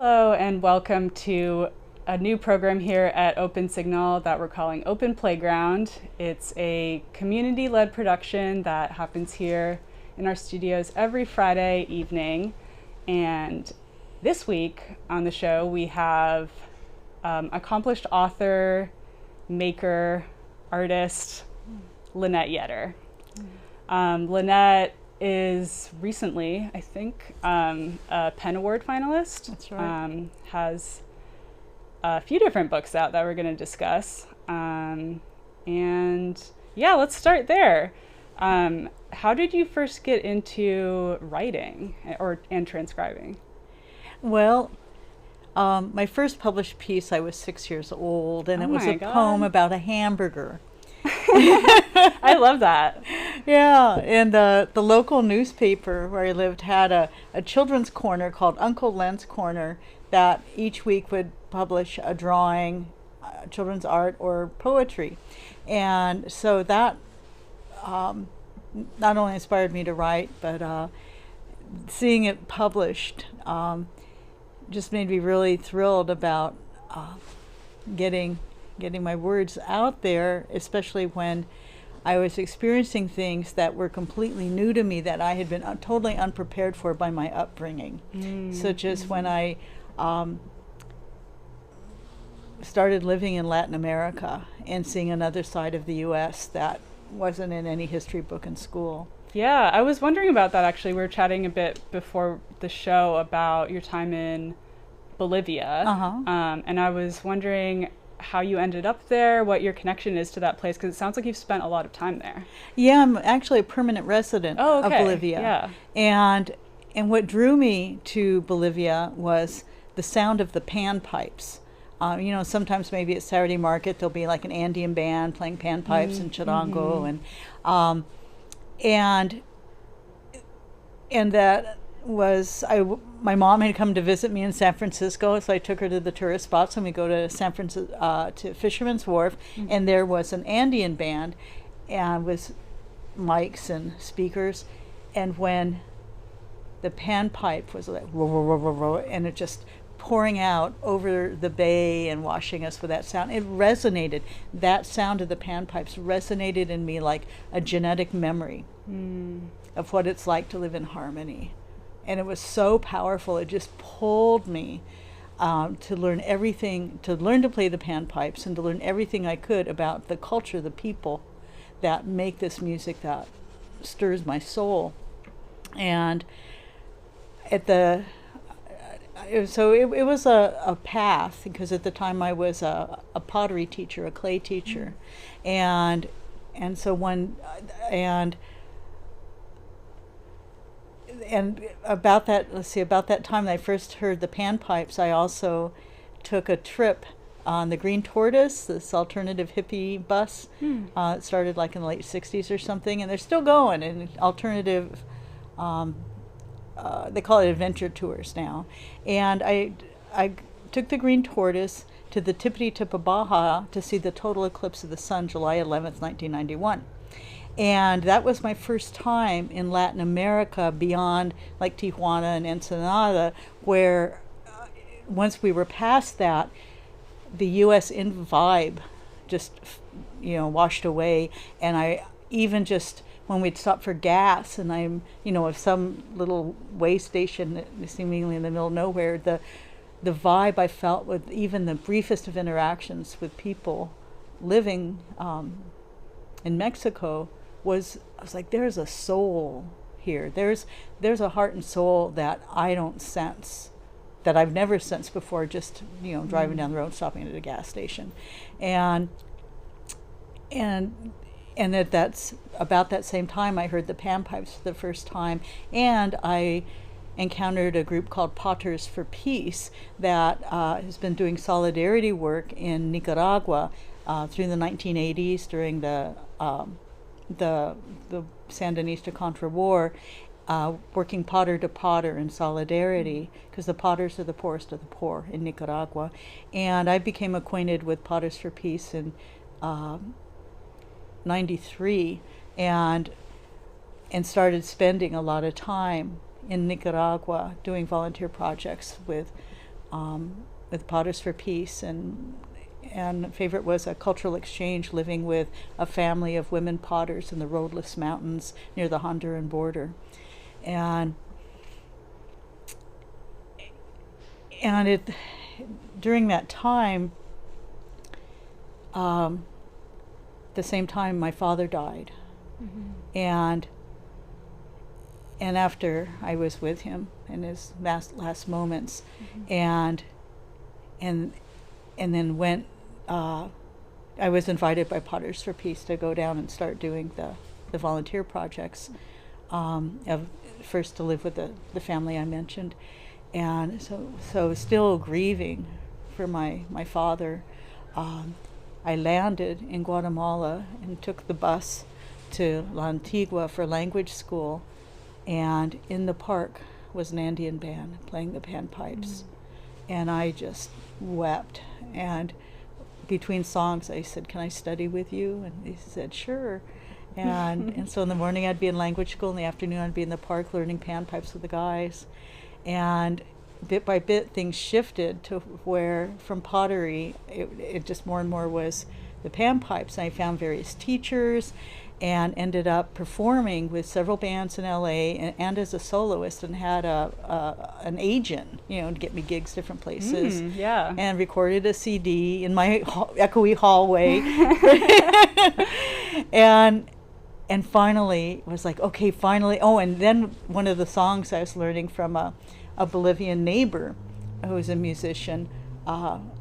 Hello and welcome to a new program here at Open Signal that we're calling Open Playground. It's a community-led production that happens here in our studios every Friday evening. And this week on the show we have accomplished author, maker, artist, Lynette Yetter. Lynette is recently, I think, a PEN Award finalist. That's right. Has a few different books out that we're going to discuss. And yeah, let's start there. How did you first get into writing and transcribing? Well, my first published piece, I was 6 years old, and Oh it was my a God. poem about a hamburger. I love that. Yeah, and the local newspaper where I lived had a children's corner called Uncle Len's Corner that each week would publish a drawing, children's art, or poetry. And so that not only inspired me to write, but seeing it published just made me really thrilled about getting my words out there, especially when I was experiencing things that were completely new to me that I had been totally unprepared for by my upbringing, such as when I started living in Latin America and seeing another side of the U.S. that wasn't in any history book in school. Yeah, I was wondering about that actually. We were chatting a bit before the show about your time in Bolivia. And I was wondering how you ended up there, what your connection is to that place, because it sounds like you've spent a lot of time there. Yeah, I'm actually a permanent resident of Bolivia. Yeah. And what drew me to Bolivia was the sound of the panpipes. Sometimes maybe at Saturday market there'll be like an Andean band playing panpipes and charango, and that was my mom had come to visit me in San Francisco, so I took her to the tourist spots, and we go to San Francisco to Fisherman's Wharf, and there was an Andean band, and with mics and speakers, and when the panpipe was like row, row, row, row, row, and it just pouring out over the bay and washing us with that sound, it resonated. That sound of the panpipes resonated in me like a genetic memory of what it's like to live in harmony. And it was so powerful. It just pulled me to learn everything, to learn to play the panpipes, and to learn everything I could about the culture, the people that make this music that stirs my soul. And it was a path, because at the time I was a pottery teacher, a clay teacher, and about that time that I first heard the panpipes, I also took a trip on the Green Tortoise, this alternative hippie bus. It started like in the late 60s or something, and they're still going, and alternative, they call it adventure tours now. And I took the Green Tortoise to the tippity tip of Baja to see the total eclipse of the sun, July 11th, 1991. And that was my first time in Latin America beyond like Tijuana and Ensenada, where once we were past that, the U.S. vibe just, washed away. And I even just, when we'd stop for gas, and I'm, at some little way station seemingly in the middle of nowhere, the vibe I felt with even the briefest of interactions with people living in Mexico I was like, there's a soul here. There's a heart and soul that I don't sense, that I've never sensed before, just, driving down the road, stopping at a gas station. And that's about that same time I heard the panpipes for the first time, and I encountered a group called Potters for Peace that has been doing solidarity work in Nicaragua through the 1980s during the Sandinista Contra War, working potter to potter in solidarity, because the potters are the poorest of the poor in Nicaragua. And I became acquainted with Potters for Peace in 93, and started spending a lot of time in Nicaragua doing volunteer projects with with Potters for Peace, and favorite was a cultural exchange, living with a family of women potters in the roadless mountains near the Honduran border. And it during that time, the same time my father died. Mm-hmm. And after I was with him in his last moments, mm-hmm. and then went, I was invited by Potters for Peace to go down and start doing the volunteer projects, first to live with the family I mentioned. And so still grieving for my father, I landed in Guatemala and took the bus to La Antigua for language school, and in the park was an Andean band playing the panpipes. And I just wept, and between songs I said, "Can I study with you?" And he said, "Sure." And so in the morning I'd be in language school, in the afternoon I'd be in the park learning panpipes with the guys. And bit by bit things shifted to where from pottery it just more and more was the panpipes. And I found various teachers and ended up performing with several bands in LA and as a soloist, and had an agent, to get me gigs different places. Yeah. And recorded a CD in my echoey hallway. and finally was like, okay, finally. Oh, and then one of the songs I was learning from a Bolivian neighbor who was a musician, some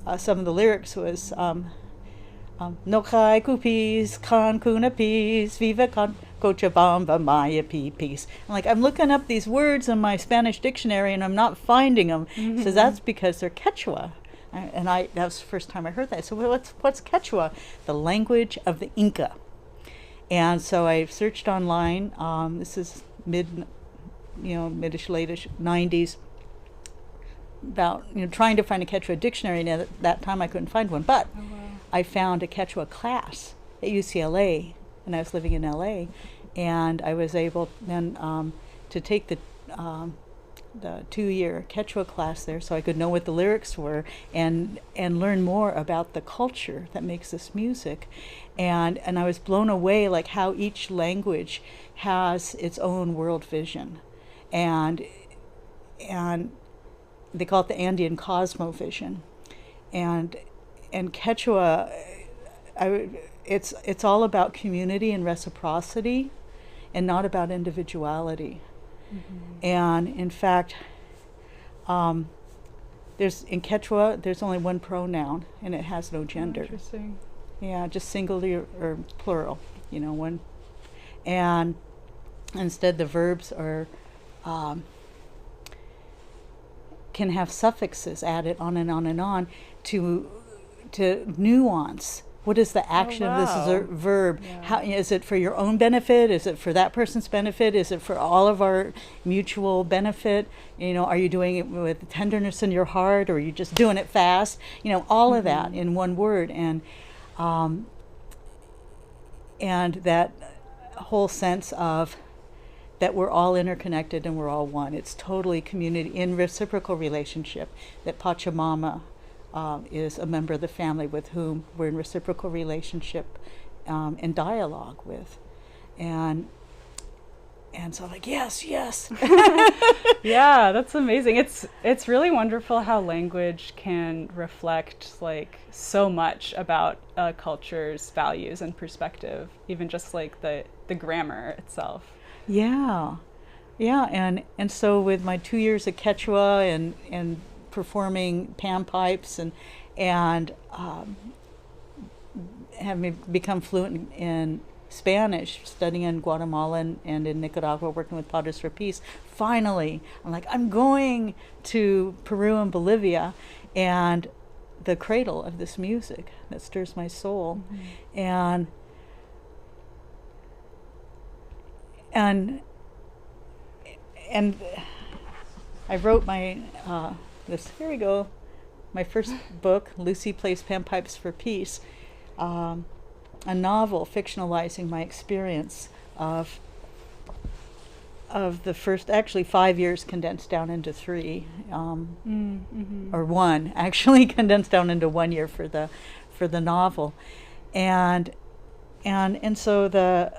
of the lyrics was no kai kupis, kan kunapis, viva con cochabamba maya peace. I'm looking up these words in my Spanish dictionary and I'm not finding them. Mm-hmm. So that's because they're Quechua. And that was the first time I heard that. So what's Quechua? The language of the Inca. And so I searched online. This is mid-ish, late-ish 90s, about trying to find a Quechua dictionary, and at that time I couldn't find one, but oh, wow. I found a Quechua class at UCLA, and I was living in LA, and I was able then to take the 2-year Quechua class there, so I could know what the lyrics were and learn more about the culture that makes this music. And I was blown away, like how each language has its own world vision, and they call it the Andean cosmovision, and Quechua, it's all about community and reciprocity, and not about individuality. Mm-hmm. And in fact, in Quechua there's only one pronoun, and it has no gender. Interesting. Yeah, just singular or plural, one. And instead the verbs are can have suffixes added on and on and on to nuance. What is the action of this verb? Yeah. How is it for your own benefit? Is it for that person's benefit? Is it for all of our mutual benefit? Are you doing it with tenderness in your heart, or are you just doing it fast? All of that in one word, and that whole sense of that we're all interconnected and we're all one. It's totally community in reciprocal relationship, that Pachamama is a member of the family with whom we're in reciprocal relationship and dialogue with. And so yes. Yeah, that's amazing. It's really wonderful how language can reflect so much about a culture's values and perspective, even just the grammar itself. Yeah, and so with my 2 years of Quechua and performing panpipes and having become fluent in Spanish, studying in Guatemala and in Nicaragua, working with Potters for Peace, finally I'm going to Peru and Bolivia, and the cradle of this music that stirs my soul. Mm-hmm. And I wrote my here we go, my first book, Lucy Plays Panpipes for Peace, a novel fictionalizing my experience of of the first, actually 5 years condensed down into 3, or 1 actually condensed down into 1 year for the novel, and so the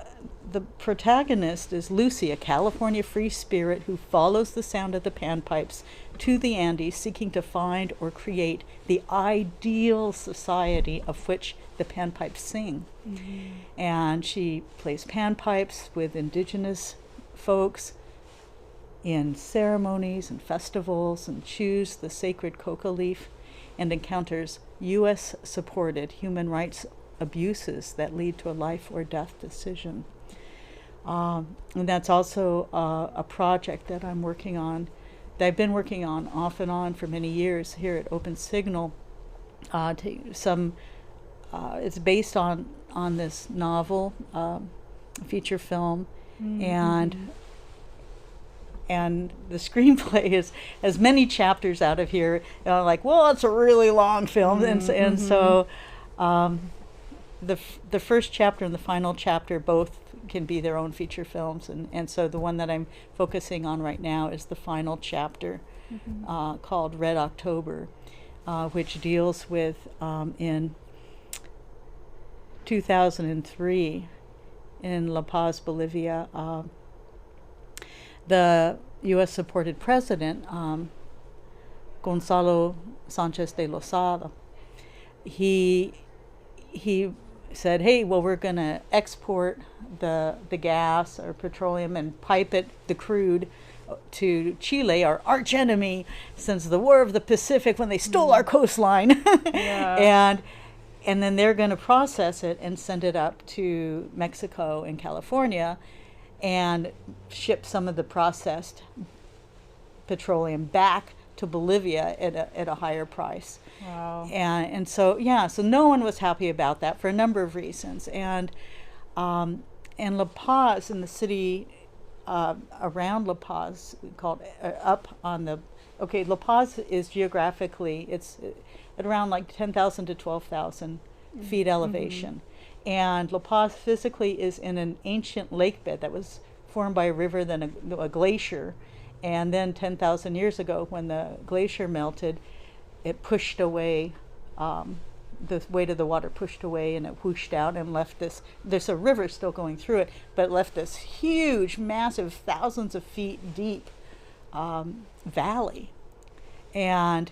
protagonist is Lucy, a California free spirit who follows the sound of the panpipes to the Andes, seeking to find or create the ideal society of which the panpipes sing. And she plays panpipes with indigenous folks in ceremonies and festivals, and chews the sacred coca leaf, and encounters U.S. supported human rights abuses that lead to a life or death decision. And that's also a project that I'm working on, that I've been working on off and on for many years here at Open Signal. It's based on this novel, feature film, and the screenplay has many chapters out of here. You know, like, well, it's a really long film, and so the first chapter and the final chapter both can be their own feature films, and so the one that I'm focusing on right now is the final chapter, called Red October, which deals with in 2003 in La Paz, Bolivia, the U.S. supported president, Gonzalo Sanchez de Lozada, he said, hey, well, we're going to export the gas or petroleum and pipe it, the crude, to Chile, our arch enemy since the War of the Pacific, when they stole our coastline. And then they're going to process it and send it up to Mexico and California and ship some of the processed petroleum back to Bolivia at a higher price. Wow. And so no one was happy about that for a number of reasons. And La Paz, in the city around La Paz, called up on the, La Paz is geographically, it's at around like 10,000 to 12,000 feet elevation. And La Paz physically is in an ancient lake bed that was formed by a river, then a glacier. And then 10,000 years ago, when the glacier melted, it pushed away, the weight of the water pushed away, and it whooshed out and left this, there's a river still going through it, but left this huge, massive, thousands of feet deep valley. And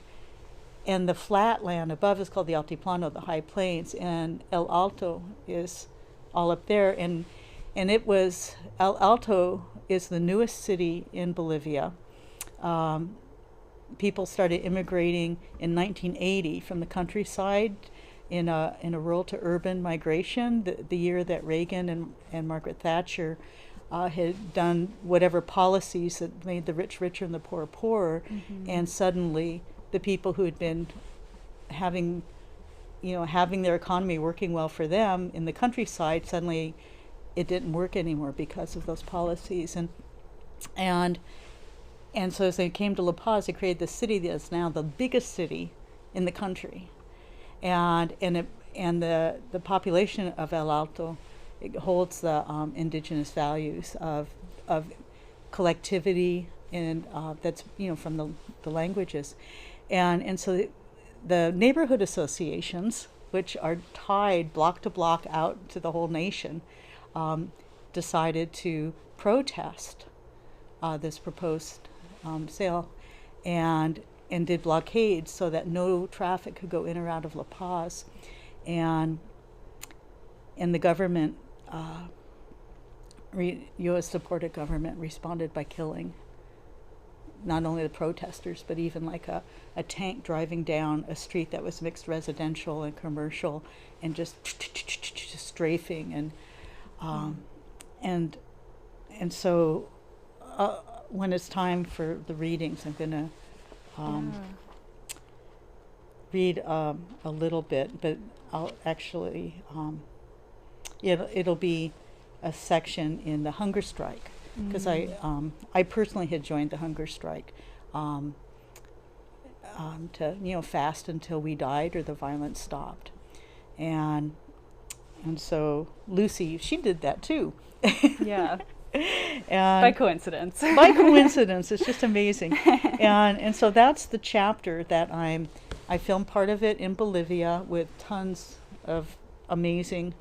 the flat land above is called the Altiplano, the high plains, and El Alto is all up there. And it was, El Alto is the newest city in Bolivia. People started immigrating in 1980 from the countryside in a rural to urban migration, the year that Reagan and Margaret Thatcher had done whatever policies that made the rich richer and the poor poorer, and suddenly the people who had been having their economy working well for them in the countryside, suddenly it didn't work anymore because of those policies. And so as they came to La Paz, they created the city that is now the biggest city in the country. And the population of El Alto, it holds the indigenous values of collectivity, and that's from the languages. And so the neighborhood associations, which are tied block to block out to the whole nation, decided to protest this proposed sale, and did blockades so that no traffic could go in or out of La Paz. And the government, U.S. supported government, responded by killing not only the protesters, but even like a tank driving down a street that was mixed residential and commercial, and just strafing. And so when it's time for the readings, I'm going to read a little bit, but I'll actually, it'll be a section in the hunger strike, because I personally had joined the hunger strike to fast until we died or the violence stopped, and so Lucy, she did that too. Yeah. And by coincidence. By coincidence, it's just amazing. And so that's the chapter that I filmed part of it in Bolivia with tons of amazing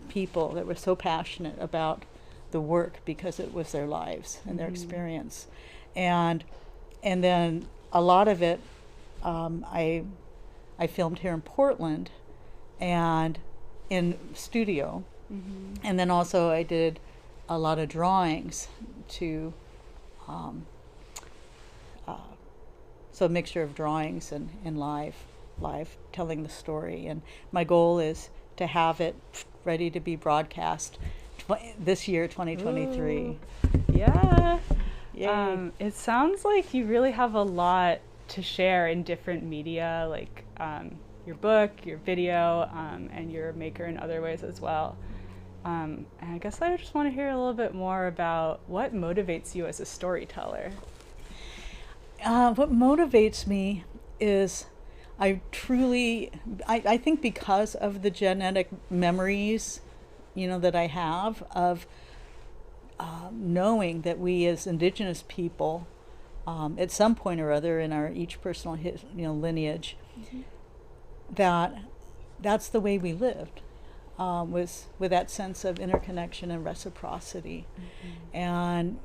people that were so passionate about the work because it was their lives and their experience. And then a lot of it I filmed here in Portland and in studio. And then also I did a lot of drawings to so a mixture of drawings and live telling the story. And my goal is to have it ready to be broadcast this year, 2023. Ooh, yeah. Yay. It sounds like you really have a lot to share in different media, like your book, your video, and your maker in other ways as well. And I guess I just want to hear a little bit more about what motivates you as a storyteller. What motivates me is I think because of the genetic memories, that I have of knowing that we as Indigenous people, at some point or other in our each personal lineage, that's the way we lived, was with that sense of interconnection and reciprocity, and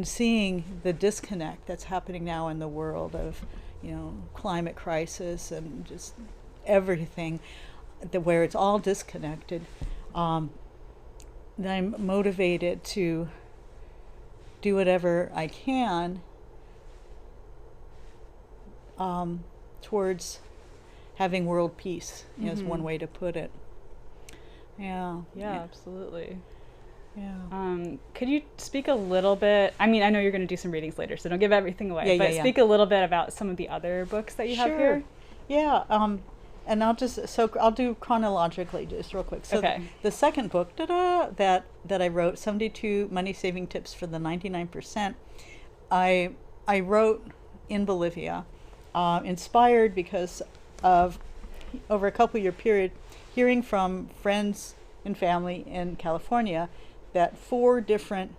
seeing the disconnect that's happening now in the world of climate crisis and just everything, where it's all disconnected. Then I'm motivated to do whatever I can towards having world peace, is one way to put it. Yeah, Absolutely. Yeah. Could you speak a little bit, I mean, I know you're going to do some readings later, so don't give everything away, but speak a little bit about some of the other books that you have here. Yeah, and I'll do chronologically just real quick. So the second book that I wrote, 72 Money Saving Tips for the 99%, I wrote in Bolivia, inspired because of, over a couple year period, hearing from friends and family in California that 4 different,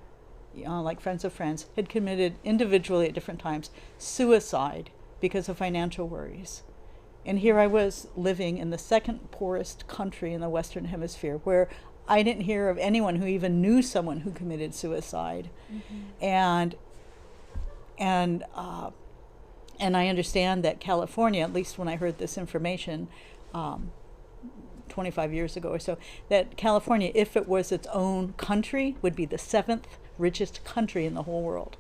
like friends of friends, had committed individually at different times suicide because of financial worries. And here I was living in the second poorest country in the Western Hemisphere, where I didn't hear of anyone who even knew someone who committed suicide. And I understand that California, at least when I heard this information 25 years ago or so, that California, if it was its own country, would be the 7th richest country in the whole world.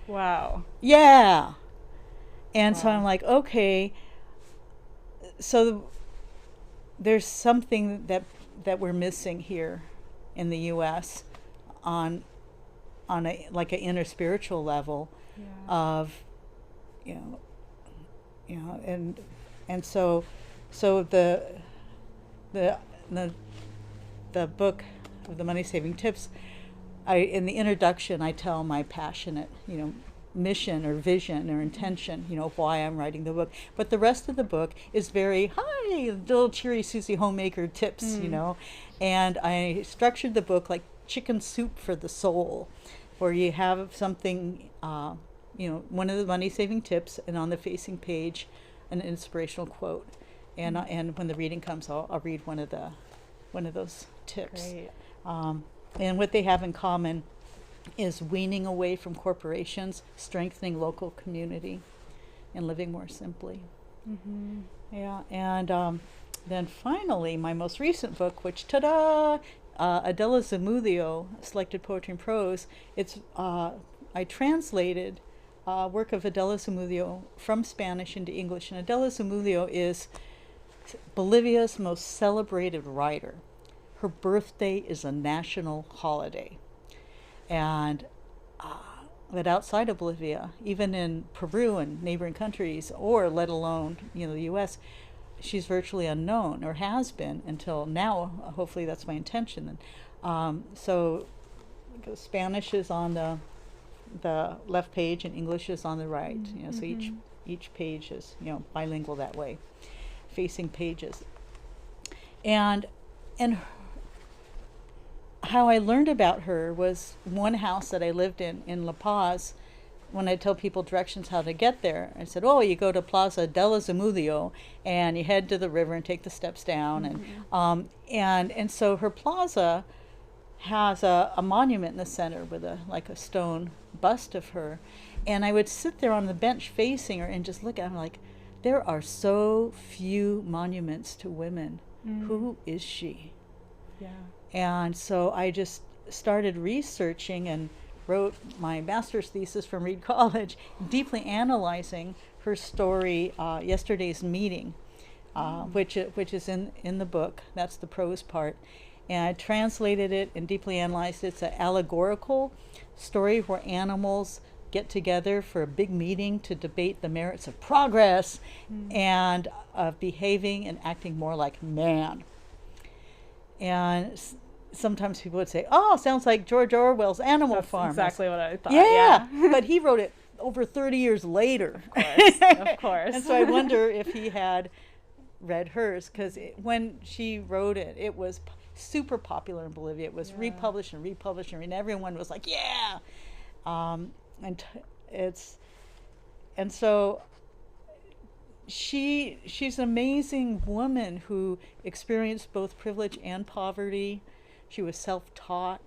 Wow. Yeah. And so I'm like, okay, so there's something that we're missing here in the U.S. on a like an inner spiritual level of and so the book of the Money Saving Tips, in the introduction I tell my passionate mission or vision or intention, why I'm writing the book. But the rest of the book is very, hi, little cheery Susie homemaker tips, And I structured the book like chicken soup for the soul, where you have something, one of the money saving tips, and on the facing page, an inspirational quote. And when the reading comes, I'll read one of those tips. Great. And what they have in common is weaning away from corporations, strengthening local community, and living more simply. Yeah, and then finally, my most recent book, which, Adela Zamudio, Selected Poetry and Prose. It's I translated work of Adela Zamudio from Spanish into English, and Adela Zamudio is Bolivia's most celebrated writer. Her birthday is a national holiday. And but outside of Bolivia, even in Peru and neighboring countries, or let alone the U.S., she's virtually unknown, or has been until now. Hopefully, that's my intention. So, Spanish is on the left page, and English is on the right. So each page is bilingual that way, facing pages. And how I learned about her was one house that I lived in La Paz. When I tell people directions how to get there, I said, "Oh, you go to Plaza della Zamudio, and you head to the river and take the steps down." And so her plaza has a monument in the center with a stone bust of her, and I would sit there on the bench facing her and just look at her like, there are so few monuments to women. Who is she? Yeah. And so I just started researching and wrote my master's thesis from Reed College, deeply analyzing her story, Yesterday's Meeting, which is in the book. That's the prose part. And I translated it and deeply analyzed it. It's an allegorical story where animals get together for a big meeting to debate the merits of progress and of behaving and acting more like man. And sometimes people would say, "Oh, sounds like George Orwell's Animal Farm." Exactly what I thought. Yeah, but he wrote it over 30 years later. Of course, of course. And so I wonder if he had read hers, because when she wrote it, it was super popular in Bolivia. It was republished and republished, and everyone was like, "Yeah." And so she's an amazing woman who experienced both privilege and poverty. She was self-taught.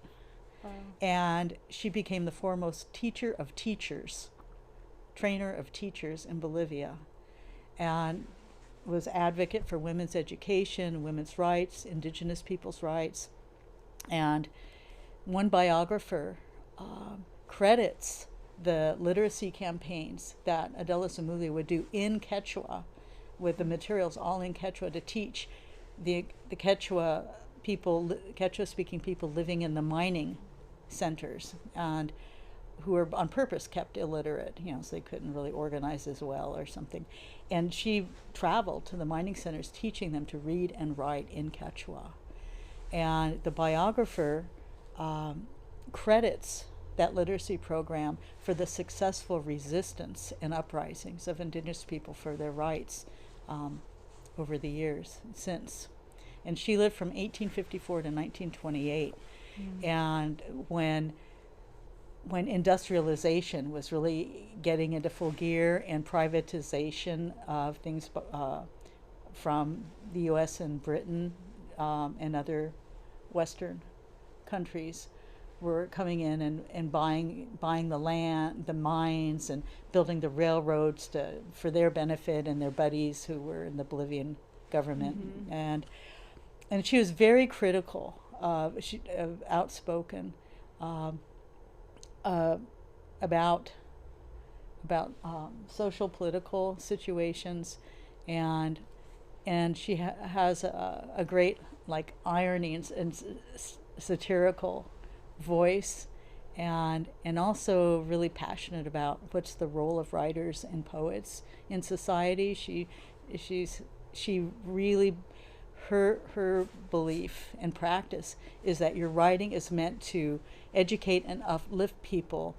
Wow. And she became the foremost teacher of teachers, trainer of teachers in Bolivia, and was advocate for women's education, women's rights, indigenous people's rights. And one biographer credits the literacy campaigns that Adela Zamudio would do in Quechua, with the materials all in Quechua, to teach the Quechua people, Quechua-speaking people living in the mining centers, and who were on purpose kept illiterate, so they couldn't really organize as well or something. And she traveled to the mining centers teaching them to read and write in Quechua. And the biographer credits that literacy program for the successful resistance and uprisings of indigenous people for their rights over the years since. And she lived from 1854 to 1928. And when industrialization was really getting into full gear, and privatization of things from the U.S. and Britain and other Western countries were coming in and buying the land, the mines, and building the railroads for their benefit and their buddies who were in the Bolivian government. And she was very critical, outspoken about social political situations, and she has a great irony and satirical voice, and also really passionate about what's the role of writers and poets in society. She really, her belief and practice is that your writing is meant to educate and uplift people,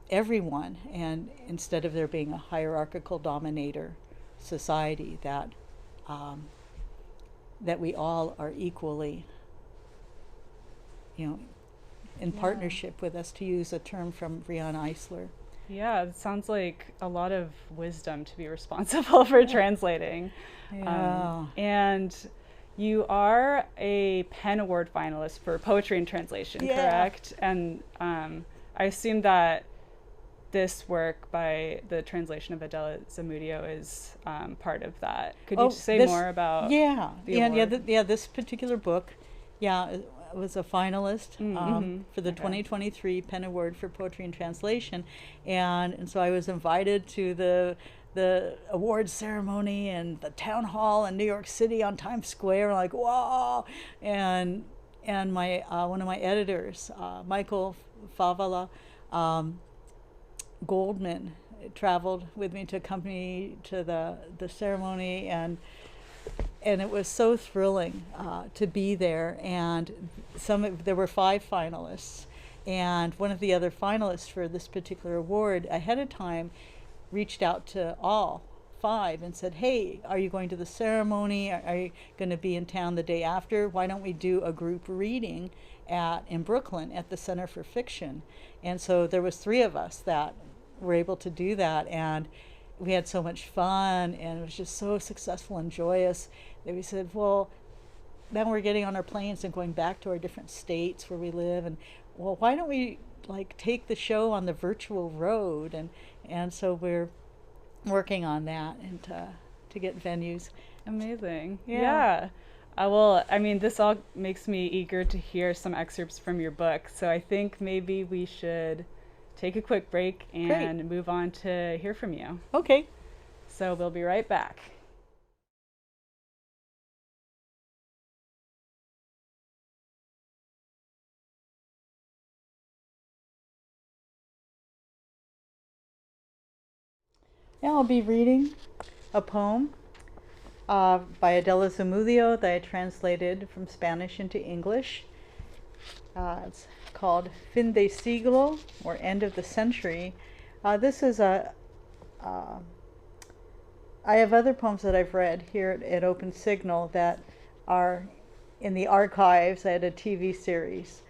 everyone, and instead of there being a hierarchical dominator society, that we all are equally in partnership with us, to use a term from Brianna Eisler. Yeah, it sounds like a lot of wisdom to be responsible for translating. Yeah. And you are a PEN Award finalist for Poetry and Translation, correct? And I assume that this work by the translation of Adela Zamudio is part of that. Could you say more about the award? This particular book, was a finalist for the 2023 PEN Award for Poetry and Translation, and so I was invited to the awards ceremony and the town hall in New York City on Times Square. Like, wow! And my one of my editors, Michael Favala Goldman, traveled with me to accompany to the ceremony, and it was so thrilling to be there. And there were 5 finalists, and one of the other finalists for this particular award ahead of time reached out to all 5 and said, hey, are you going to the ceremony? Are you going to be in town the day after? Why don't we do a group reading in Brooklyn at the Center for Fiction? And so there was 3 of us that were able to do that, and we had so much fun, and it was just so successful and joyous that we said, well, then we're getting on our planes and going back to our different states where we live, and well, why don't we like take the show on the virtual road? And so we're working on that and to get venues. Amazing. Yeah. Yeah. Well, I mean, this all makes me eager to hear some excerpts from your book. So I think maybe we should take a quick break and Great. move on to hear from you. Okay. So we'll be right back. Now I'll be reading a poem by Adela Zamudio that I translated from Spanish into English. It's called Fin de Siglo, or End of the Century. This is I have other poems that I've read here at Open Signal that are in the archives. I had a TV series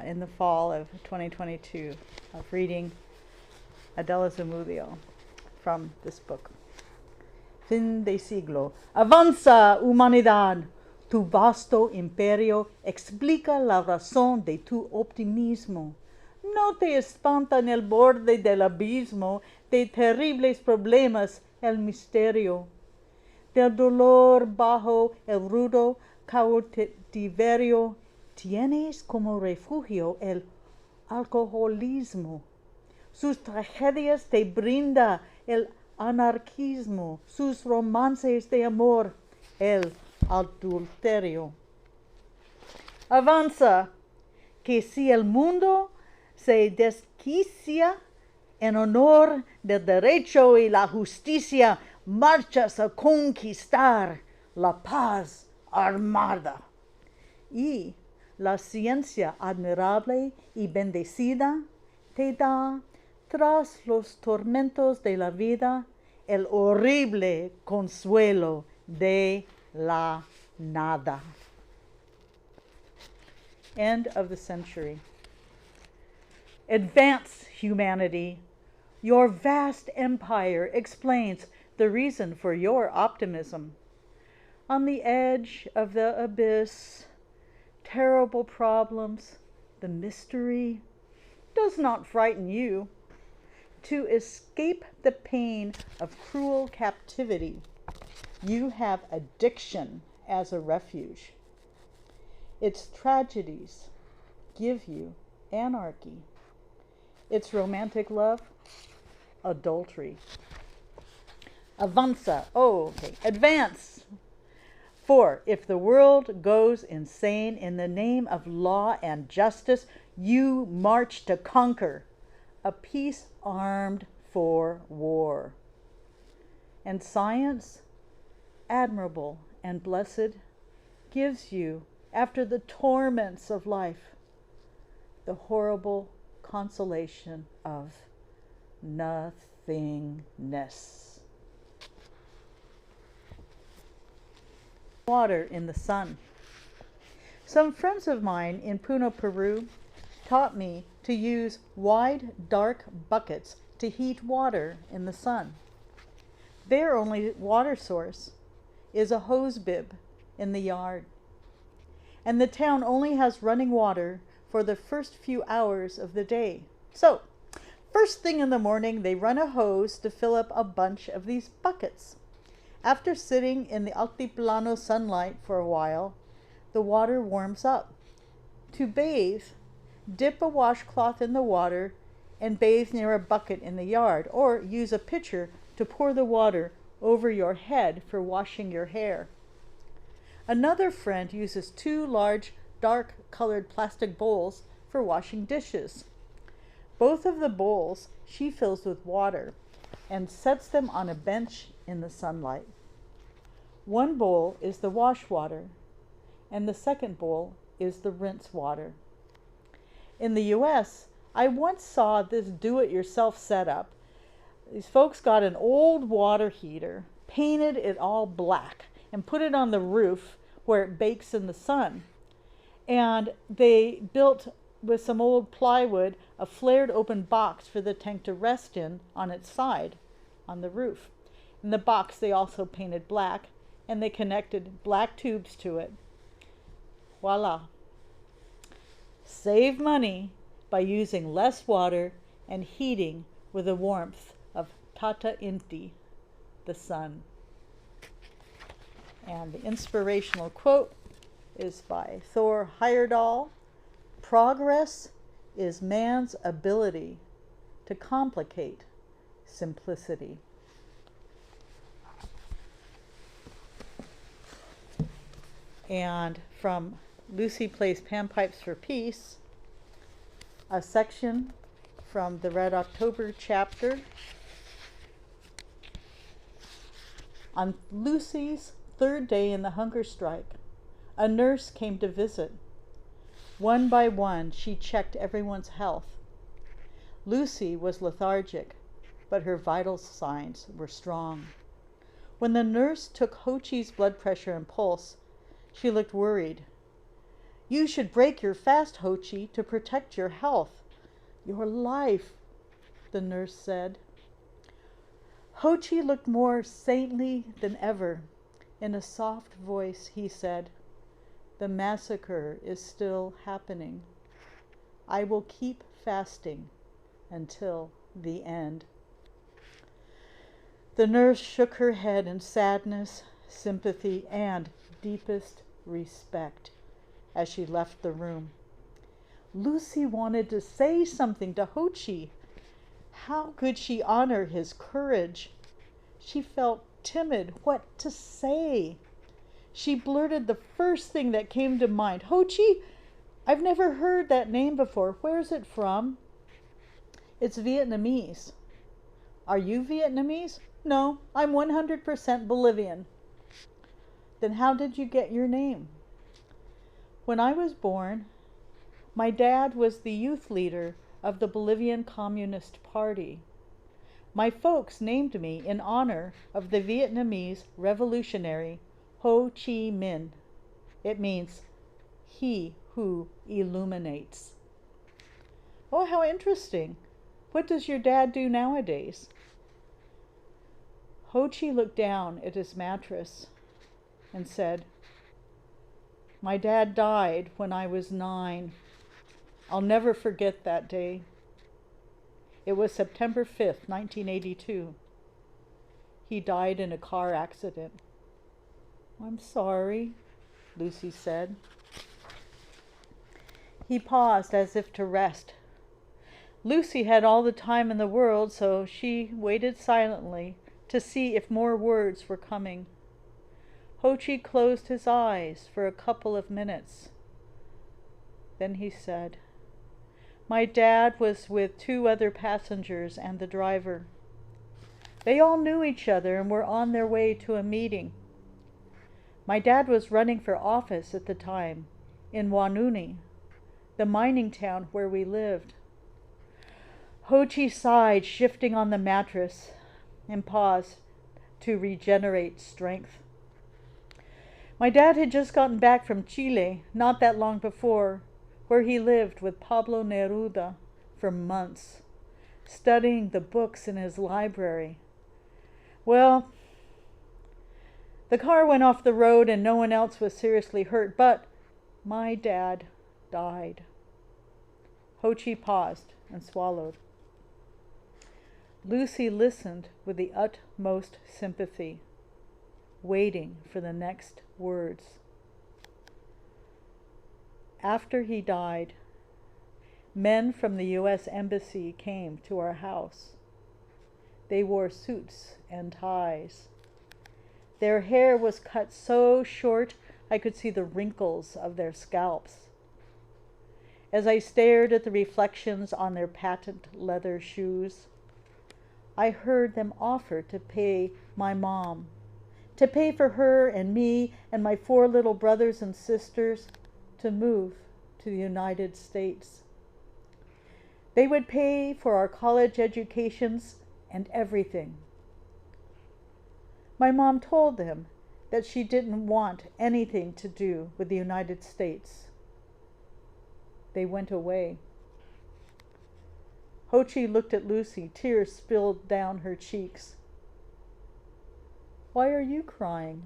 in the fall of 2022 of reading Adela Zamudio from this book. Fin de siglo. Avanza, humanidad. Tu vasto imperio explica la razón de tu optimismo. No te espanta en el borde del abismo de terribles problemas el misterio. Del dolor bajo el rudo cautiverio tienes como refugio el alcoholismo. Sus tragedias te brinda el anarquismo, sus romances de amor, el adulterio. Avanza, que si el mundo se desquicia en honor del derecho y la justicia, marchas a conquistar la paz armada. Y la ciencia admirable y bendecida te da, tras los tormentos de la vida, el horrible consuelo de la nada. End of the century. Advance, humanity. Your vast empire explains the reason for your optimism. On the edge of the abyss, terrible problems, the mystery does not frighten you. To escape the pain of cruel captivity, you have addiction as a refuge. Its tragedies give you anarchy. Its romantic love, adultery. Avanza. Oh, okay. Advance. For if the world goes insane in the name of law and justice, you march to conquer. A peace armed for war. And science, admirable and blessed, gives you, after the torments of life, the horrible consolation of nothingness. Water in the sun. Some friends of mine in Puno, Peru, taught me to use wide, dark buckets to heat water in the sun. Their only water source is a hose bib in the yard. And the town only has running water for the first few hours of the day. So, first thing in the morning, they run a hose to fill up a bunch of these buckets. After sitting in the altiplano sunlight for a while, the water warms up. To bathe, dip a washcloth in the water and bathe near a bucket in the yard, or use a pitcher to pour the water over your head for washing your hair. Another friend uses 2 large, dark-colored plastic bowls for washing dishes. Both of the bowls she fills with water and sets them on a bench in the sunlight. One bowl is the wash water, and the second bowl is the rinse water. In the US, I once saw this do-it-yourself setup These folks got an old water heater, painted it all black, and put it on the roof where it bakes in the sun. And they built, with some old plywood, a flared open box for the tank to rest in on its side on the roof. In the box they also painted black, and they connected black tubes to it. Voila. Save money by using less water and heating with the warmth of Tata Inti, the sun. And the inspirational quote is by Thor Heyerdahl. Progress is man's ability to complicate simplicity. And from Lucy Plays Panpipes for Peace, a section from the Red October chapter. On Lucy's third day in the hunger strike, a nurse came to visit. One by one, she checked everyone's health. Lucy was lethargic, but her vital signs were strong. When the nurse took Ho-Chi's blood pressure and pulse, she looked worried. "You should break your fast, Ho-Chi, to protect your health, your life," the nurse said. Ho-Chi looked more saintly than ever. In a soft voice, he said, "The massacre is still happening. I will keep fasting until the end." The nurse shook her head in sadness, sympathy, and deepest respect as she left the room. Lucy wanted to say something to Ho-Chi. How could she honor his courage? She felt timid. What to say? She blurted the first thing that came to mind. "Ho-Chi, I've never heard that name before. Where's it from?" "It's Vietnamese." "Are you Vietnamese?" "No, I'm 100% Bolivian." "Then how did you get your name?" "When I was born, my dad was the youth leader of the Bolivian Communist Party. My folks named me in honor of the Vietnamese revolutionary Ho Chi Minh. It means he who illuminates." "Oh, how interesting. What does your dad do nowadays?" Ho-Chi looked down at his mattress and said, "My dad died when I was 9. I'll never forget that day. It was September 5th, 1982. He died in a car accident." "I'm sorry," Lucy said. He paused as if to rest. Lucy had all the time in the world, so she waited silently to see if more words were coming. Ho-Chi closed his eyes for a couple of minutes. Then he said, "My dad was with 2 other passengers and the driver. They all knew each other and were on their way to a meeting. My dad was running for office at the time in Wanuni, the mining town where we lived." Ho-Chi sighed, shifting on the mattress, and paused to regenerate strength. "My dad had just gotten back from Chile not that long before, where he lived with Pablo Neruda for months, studying the books in his library. Well, the car went off the road and no one else was seriously hurt, but my dad died." Ho-Chi paused and swallowed. Lucy listened with the utmost sympathy, waiting for the next words. "After he died, men from the U.S. Embassy came to our house. They wore suits and ties. Their hair was cut so short I could see the wrinkles of their scalps. As I stared at the reflections on their patent leather shoes, I heard them offer to pay my mom, to pay for her and me and my 4 little brothers and sisters to move to the United States. They would pay for our college educations and everything. My mom told them that she didn't want anything to do with the United States. They went away. Ho-Chi looked at Lucy. Tears spilled down her cheeks. Why are you crying?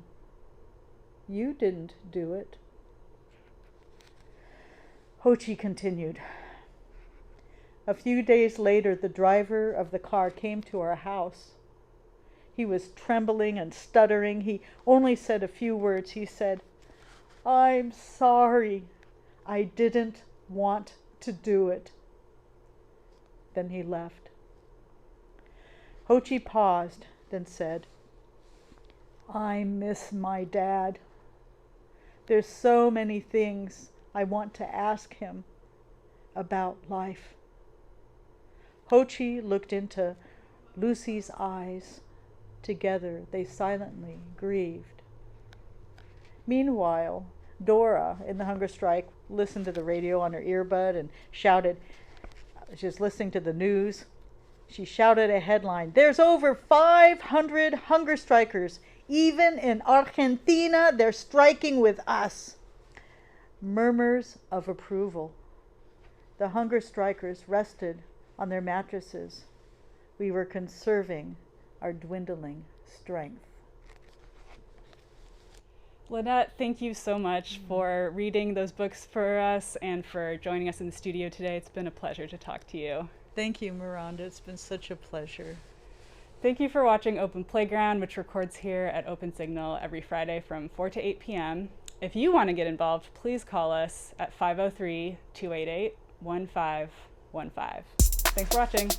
You didn't do it. Ho-Chi continued. A few days later, the driver of the car came to our house. He was trembling and stuttering. He only said a few words. He said, "I'm sorry. I didn't want to do it." Then he left. Ho-Chi paused, then said, "I miss my dad. There's so many things I want to ask him about life." Ho-Chi looked into Lucy's eyes. Together they silently grieved. Meanwhile, Dora, in the hunger strike, listened to the radio on her earbud and shouted. She was listening to the news. She shouted a headline, "There's over 500 hunger strikers. Even in Argentina, they're striking with us." Murmurs of approval. The hunger strikers rested on their mattresses. We were conserving our dwindling strength. Lynette, thank you so much for reading those books for us and for joining us in the studio today. It's been a pleasure to talk to you. Thank you, Miranda. It's been such a pleasure. Thank you for watching Open Playground, which records here at Open Signal every Friday from 4 to 8 p.m. If you want to get involved, please call us at 503-288-1515. Thanks for watching.